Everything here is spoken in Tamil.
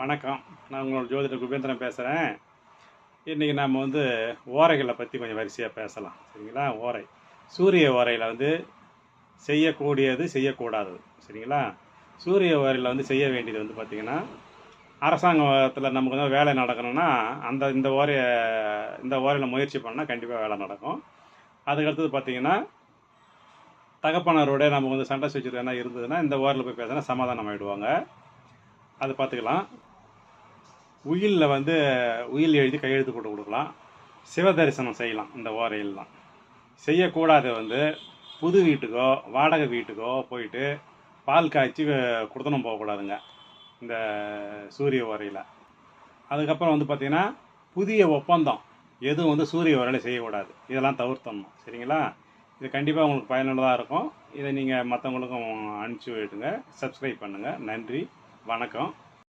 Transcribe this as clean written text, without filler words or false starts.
வணக்கம். நான் உங்களோட ஜோதிடர் குபேந்திரன் பேசுகிறேன். இன்றைக்கி நாம் ஓரைகளை பற்றி கொஞ்சம் வரிசையாக பேசலாம். சரிங்களா? ஓரை, சூரிய ஓரையில் செய்யக்கூடியது, செய்யக்கூடாதது. சரிங்களா? சூரிய ஓரையில் செய்ய வேண்டியது பார்த்திங்கன்னா, அரசாங்கத்தில் நமக்கு வேலை நடக்கணும்னா இந்த ஓரையில் முயற்சி பண்ணால் கண்டிப்பாக வேலை நடக்கும். அதுக்கடுத்தது பார்த்திங்கன்னா, தகப்பனரோட நம்ம சண்டை சுவிச்சு என்ன இருந்ததுன்னா இந்த ஓரில் போய் பேசினா சமாதானம் ஆகிடுவாங்க. அதை பார்த்துக்கலாம். உயிலில் உயில் எழுதி கையெழுத்து போட்டு கொடுக்கலாம். சிவ தரிசனம் செய்யலாம். இந்த ஓரையில் தான் செய்யக்கூடாது. புது வீட்டுக்கோ வாடகை வீட்டுக்கோ போயிட்டு பால் காய்ச்சி கொடுத்தனும் போகக்கூடாதுங்க இந்த சூரிய ஓரையில். அதுக்கப்புறம் பார்த்திங்கன்னா, புதிய ஒப்பந்தம் எதுவும் சூரிய ஓரையில் செய்யக்கூடாது. இதெல்லாம் தவிர்த்தணும். சரிங்களா? இது கண்டிப்பாக உங்களுக்கு பயனுள்ளதாக இருக்கும். இதை நீங்கள் மற்றவங்களுக்கும் அனுப்பிச்சி விடுங்க. சப்ஸ்கிரைப் பண்ணுங்கள். நன்றி, வணக்கம்.